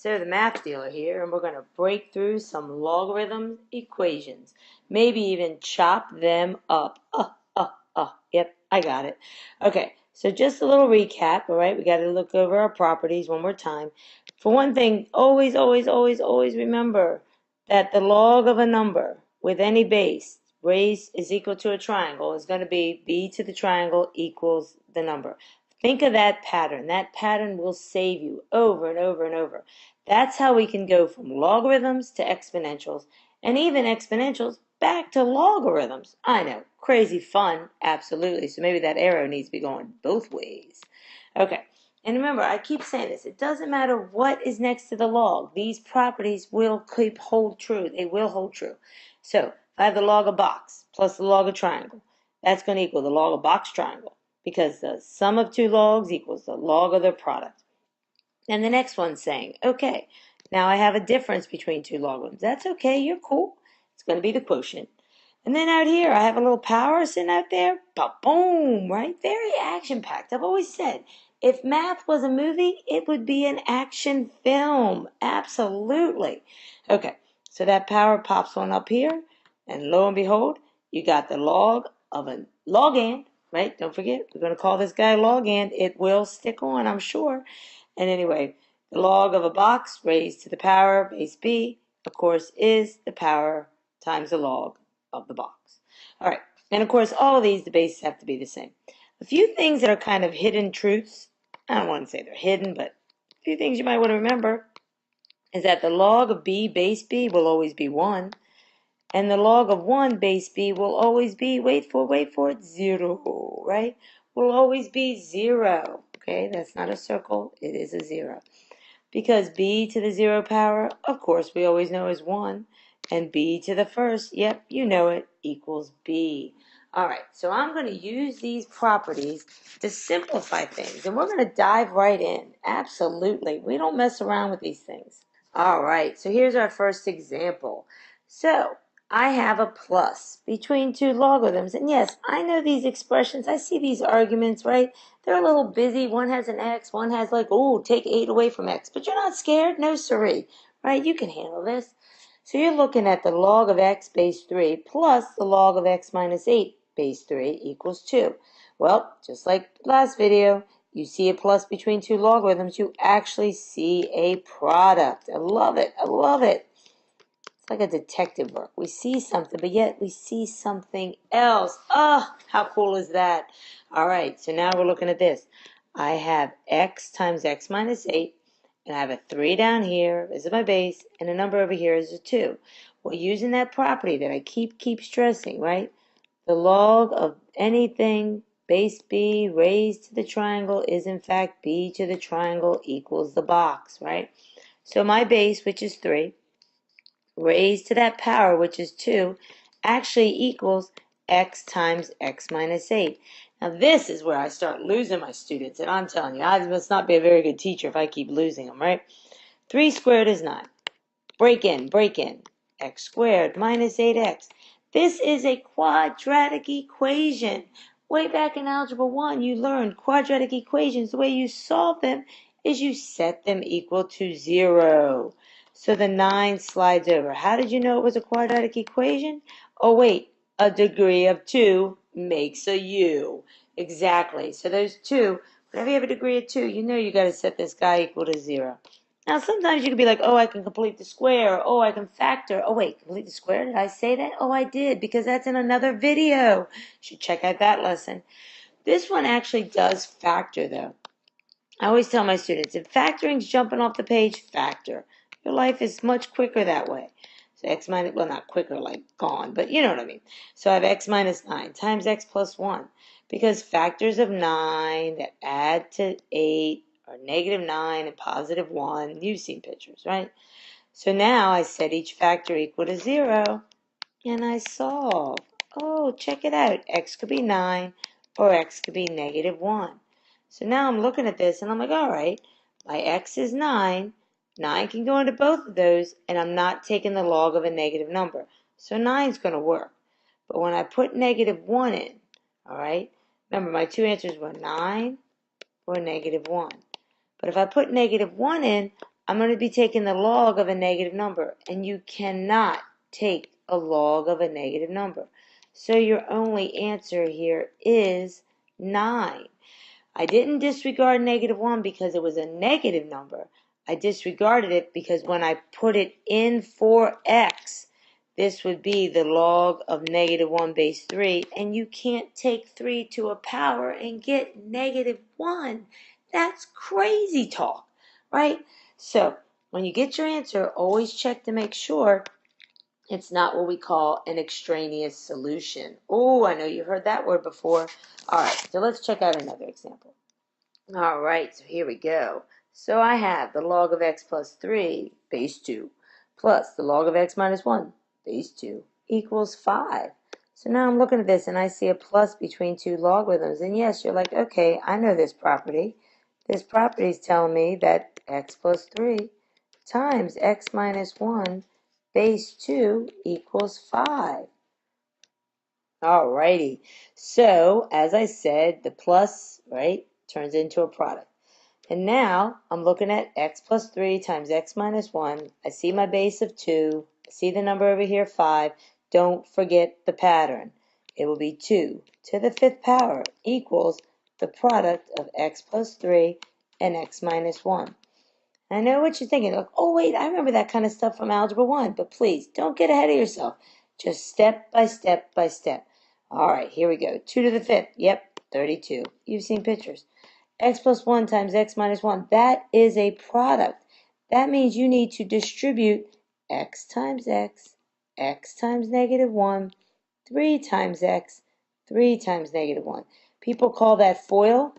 So the math dealer here, and we're going to break through some logarithm equations. Maybe even chop them up. Yep, I got it. Okay, so just a little recap, all right? We got to look over our properties one more time. For one thing, always remember that the log of a number with any base raised is equal to a triangle is going to be b to the triangle equals the number. Think of that pattern. That pattern will save you over and over and over. That's how we can go from logarithms to exponentials, and even exponentials back to logarithms. I know, crazy fun, absolutely. So maybe that arrow needs to be going both ways. Okay, and remember, I keep saying this. It doesn't matter what is next to the log. These properties will hold true. They will hold true. So if I have the log of box plus the log of triangle, that's going to equal the log of box triangle, because the sum of two logs equals the log of their product. And the next one's saying, okay, now I have a difference between two logarithms. That's okay, you're cool. It's going to be the quotient. And then out here, I have a little power sitting out there. Boom, right? Very action-packed. I've always said, if math was a movie, it would be an action film. Absolutely. Okay, so that power pops on up here. And lo and behold, you got the log of a logand. Right? Don't forget, we're going to call this guy logand. It will stick on, I'm sure. And anyway, the log of a box raised to the power base b, of course, is the power times the log of the box. All right. And of course, all of these, the bases have to be the same. A few things that are kind of hidden truths. I don't want to say they're hidden, but a few things you might want to remember is that the log of b base b will always be 1. And the log of 1 base b will always be, wait for it, 0, right? Will always be 0, okay? That's not a circle, it is a 0. Because b to the 0 power, of course, we always know is 1. And b to the first, yep, you know it, equals b. All right, so I'm going to use these properties to simplify things. And we're going to dive right in. Absolutely. We don't mess around with these things. All right, so here's our first example. So I have a plus between two logarithms. And yes, I know these expressions. I see these arguments, right? They're a little busy. One has an x. One has like, oh, take 8 away from x. But you're not scared? No, siree. Right? You can handle this. So you're looking at the log of x base 3 plus the log of x minus 8 base 3 equals 2. Well, just like last video, you see a plus between two logarithms, you actually see a product. I love it. I love it. It's like a detective work. We see something, but yet we see something else. Oh, how cool is that? All right, so now we're looking at this. I have x times x minus 8, and I have a 3 down here. This is my base, and a number over here is a 2. Well, using that property that I keep stressing, right? The log of anything base b raised to the triangle is in fact b to the triangle equals the box, right? So my base, which is 3, raised to that power, which is 2, actually equals x times x minus 8. Now this is where I start losing my students, and I'm telling you, I must not be a very good teacher if I keep losing them, right? 3 squared is 9. Break in. X squared minus 8x. This is a quadratic equation. Way back in Algebra 1, you learned quadratic equations. The way you solve them is you set them equal to 0. So the 9 slides over. How did you know it was a quadratic equation? Oh, wait. A degree of 2 makes a u. Exactly. So those 2, whenever you have a degree of 2, you know you got to set this guy equal to 0. Now, sometimes you can be like, oh, I can complete the square. Oh, I can factor. Oh, wait, complete the square? Did I say that? Oh, I did, because that's in another video. You should check out that lesson. This one actually does factor, though. I always tell my students, if factoring's jumping off the page, factor. Your life is much quicker that way. So x minus, well, not quicker, like gone, but you know what I mean. So I have x minus 9 times x plus 1, because factors of 9 that add to 8 are negative 9 and positive 1. You've seen pictures, right? So now I set each factor equal to 0, and I solve. Oh, check it out. X could be 9, or x could be negative 1. So now I'm looking at this, and I'm like, all right, my x is 9. 9 can go into both of those, and I'm not taking the log of a negative number. So 9's going to work. But when I put negative 1 in, all right, remember my two answers were 9 or negative 1. But if I put negative 1 in, I'm going to be taking the log of a negative number, and you cannot take a log of a negative number. So your only answer here is 9. I didn't disregard -1 because it was a negative number. I disregarded it because when I put it in for x, this would be the log of -1 base 3, and you can't take 3 to a power and get -1. That's crazy talk, right? So when you get your answer, always check to make sure it's not what we call an extraneous solution. Oh, I know you've heard that word before. All right, so let's check out another example. All right, so here we go. So I have the log of x plus 3 base 2 plus the log of x minus 1 base 2 equals 5. So now I'm looking at this and I see a plus between two logarithms. And yes, you're like, okay, I know this property. This property is telling me that x plus 3 times x minus 1 base 2 equals 5. Alrighty, so as I said, the plus, right, turns into a product. And now I'm looking at x plus 3 times x minus 1. I see my base of 2. I see the number over here, 5. Don't forget the pattern. It will be 2 to the 5th power equals the product of x plus 3 and x minus 1. I know what you're thinking. Like, oh, wait, I remember that kind of stuff from Algebra 1. But please, don't get ahead of yourself. Just step by step by step. All right, here we go. 2 to the 5th. Yep, 32. You've seen pictures. X plus 1 times x minus 1. That is a product. That means you need to distribute x times x times -1, 3 times x, 3 times -1. People call that FOIL.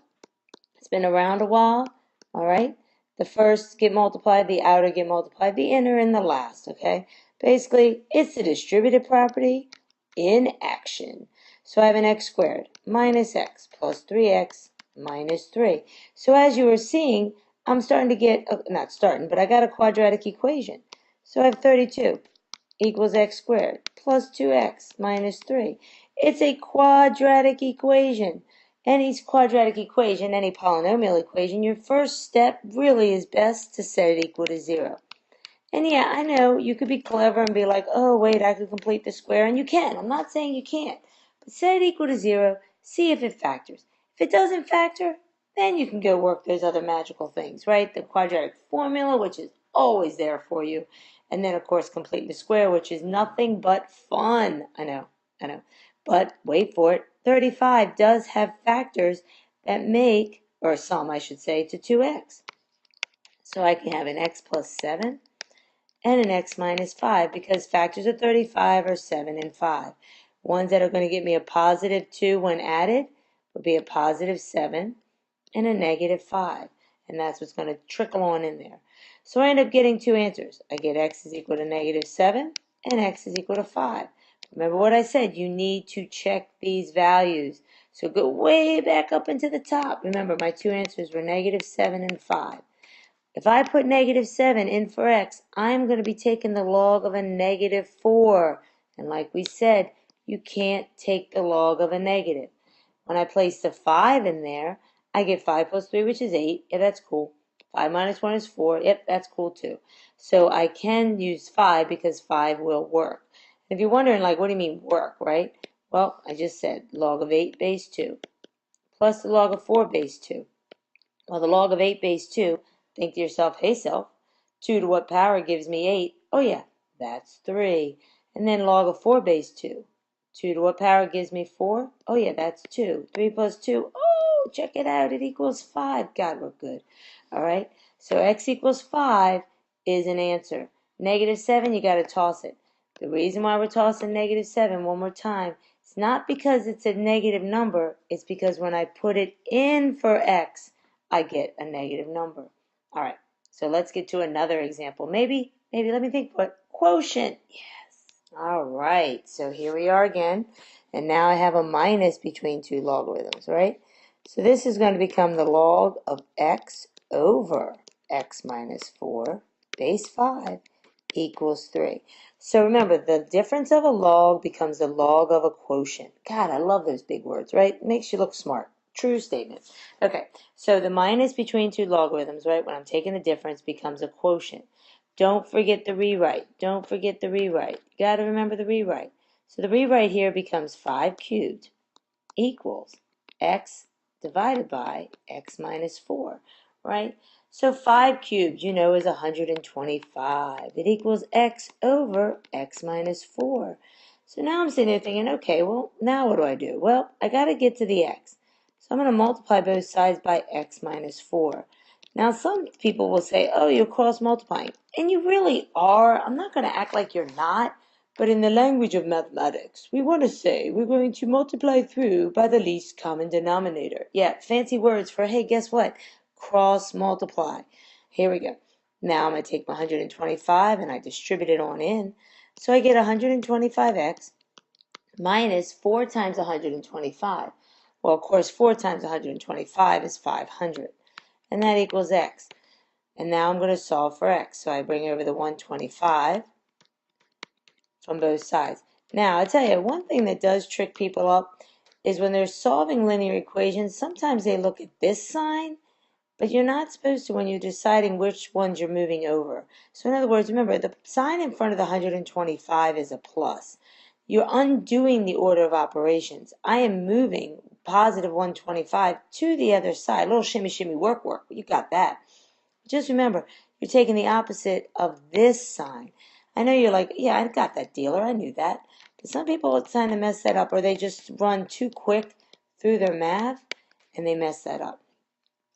It's been around a while, all right? The first get multiplied, the outer get multiplied, the inner and the last, okay? Basically, it's the distributive property in action. So I have an x squared minus x plus 3x minus 3. So as you were seeing, I'm starting to get, not starting, but I got a quadratic equation. So I have 32 equals x squared plus 2x minus 3. It's a quadratic equation. Any quadratic equation, any polynomial equation, your first step really is best to set it equal to 0. And yeah, I know you could be clever and be like, oh, wait, I could complete the square, and you can. I'm not saying you can't. But set it equal to 0, see if it factors. If it doesn't factor, then you can go work those other magical things, right? The quadratic formula, which is always there for you. And then, of course, complete the square, which is nothing but fun. I know. But wait for it. 35 does have factors that make, or sum, I should say, to 2x. So I can have an x plus 7 and an x minus 5 because factors of 35 are 7 and 5. Ones that are going to give me a positive 2 when added would be a positive 7 and a negative 5. And that's what's going to trickle on in there. So I end up getting two answers. I get x is equal to -7 and x is equal to 5. Remember what I said, you need to check these values. So go way back up into the top. Remember, my two answers were -7 and 5. If I put -7 in for x, I'm going to be taking the log of a -4. And like we said, you can't take the log of a negative. When I place the 5 in there, I get 5 plus 3, which is 8. Yeah, that's cool. 5 minus 1 is 4. Yep, that's cool too. So I can use 5 because 5 will work. If you're wondering, like, what do you mean work, right? Well, I just said log of 8 base 2 plus the log of 4 base 2. Well, the log of 8 base 2, think to yourself, hey self, 2 to what power gives me 8? Oh yeah, that's 3. And then log of 4 base 2. 2 to what power gives me 4? Oh yeah, that's 2. 3 plus 2, oh, check it out, it equals 5. God, we're good. All right, so x equals 5 is an answer. -7, you got to toss it. The reason why we're tossing -7 one more time, it's not because it's a negative number, it's because when I put it in for x, I get a negative number. All right, so let's get to another example. Maybe, let me think, what? Quotient, yes. All right, so here we are again, and now I have a minus between two logarithms, right? So this is going to become the log of x over x minus 4 base 5 equals 3. So remember, the difference of a log becomes the log of a quotient. God, I love those big words, right? It makes you look smart. true statement. Okay, so the minus between two logarithms, right, when I'm taking the difference, becomes a quotient. Don't forget the rewrite. Don't forget the rewrite. You got to remember the rewrite. So the rewrite here becomes 5 cubed equals x divided by x minus 4, right? So 5 cubed, you know, is 125. It equals x over x minus 4. So now I'm sitting there thinking, okay, well, now what do? Well, I got to get to the x. So I'm going to multiply both sides by x minus 4. Now, some people will say, oh, you're cross multiplying. And you really are. I'm not going to act like you're not. But in the language of mathematics, we want to say we're going to multiply through by the least common denominator. Yeah, fancy words for, hey, guess what? Cross multiply. Here we go. Now I'm going to take my 125 and I distribute it on in. So I get 125x minus 4 times 125. Well, of course, 4 times 125 is 500. And that equals x. And now I'm going to solve for x. So I bring over the 125 from both sides. Now, I tell you, one thing that does trick people up is when they're solving linear equations, sometimes they look at this sign, but you're not supposed to when you're deciding which ones you're moving over. So in other words, remember, the sign in front of the 125 is a plus. You're undoing the order of operations. I am moving positive 125 to the other side. A little shimmy, shimmy, work. You got that. Just remember, you're taking the opposite of this sign. I know you're like, yeah, I got that, Diehler. I knew that. But some people tend to mess that up, or they just run too quick through their math, and they mess that up.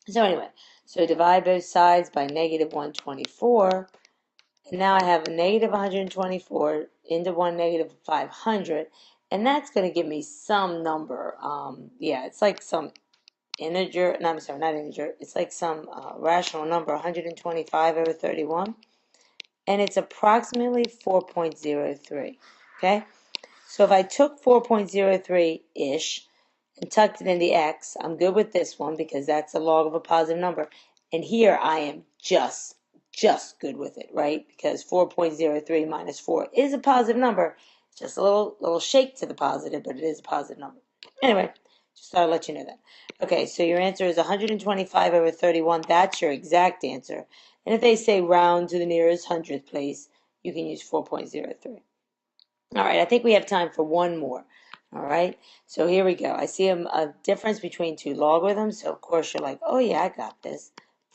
So anyway, so divide both sides by negative 124. And now I have a negative 124 into 1 negative 500. And that's going to give me some number. Yeah, it's like some integer, no, I'm sorry, not integer, it's like some rational number, 125 over 31, and it's approximately 4.03, okay? So if I took 4.03-ish and tucked it into x, I'm good with this one because that's the log of a positive number, and here I am just good with it, right? Because 4.03 minus 4 is a positive number, just a little shake to the positive, but it is a positive number. Anyway, just thought I'd let you know that. Okay, so your answer is 125 over 31. That's your exact answer. And if they say round to the nearest hundredth place, you can use 4.03. All right, I think we have time for one more. All right, so here we go. I see a difference between two logarithms. So, of course, you're like, oh, yeah, I got this.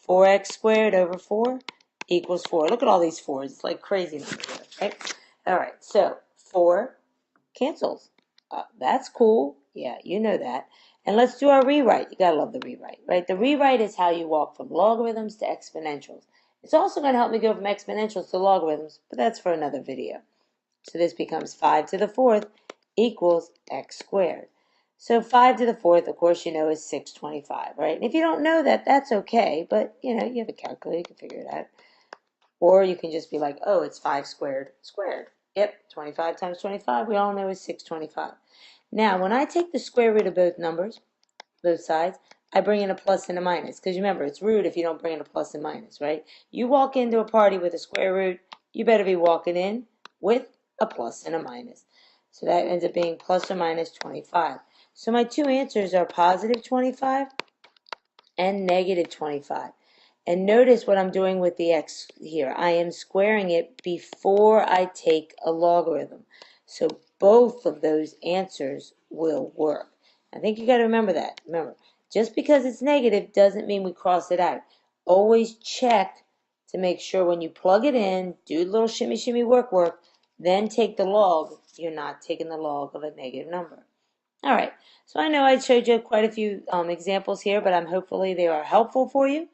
4x squared over 4 equals 4. Look at all these 4s. It's like crazy numbers, right? All right, so 4 cancels. That's cool. Yeah, you know that. And let's do our rewrite. You gotta love the rewrite, right? The rewrite is how you walk from logarithms to exponentials. It's also going to help me go from exponentials to logarithms, but that's for another video. So this becomes 5 to the 4th equals x squared. So 5 to the 4th, of course, you know, is 625, right? And if you don't know that, that's okay, but, you know, you have a calculator, you can figure it out. Or you can just be like, oh, it's 5 squared squared. Yep, 25 times 25, we all know is 625. Now, when I take the square root of both numbers, both sides, I bring in a plus and a minus. Because remember, it's rude if you don't bring in a plus and minus, right? You walk into a party with a square root, you better be walking in with a plus and a minus. So that ends up being plus or minus 25. So my two answers are positive 25 and negative 25. And notice what I'm doing with the x here. I am squaring it before I take a logarithm. So both of those answers will work. I think you got to remember that. Remember, just because it's negative doesn't mean we cross it out. Always check to make sure when you plug it in, do the little shimmy, shimmy, work, then take the log. You're not taking the log of a negative number. All right, so I know I showed you quite a few examples here, but hopefully they are helpful for you.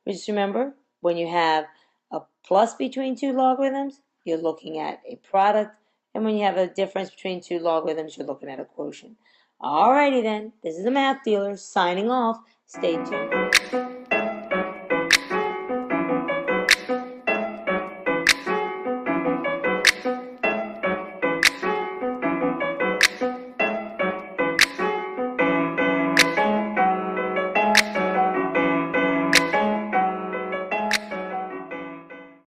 Just remember, when you have a plus between two logarithms, you're looking at a product. And when you have a difference between two logarithms, you're looking at a quotient. All righty then, this is the Math Dealer signing off. Stay tuned.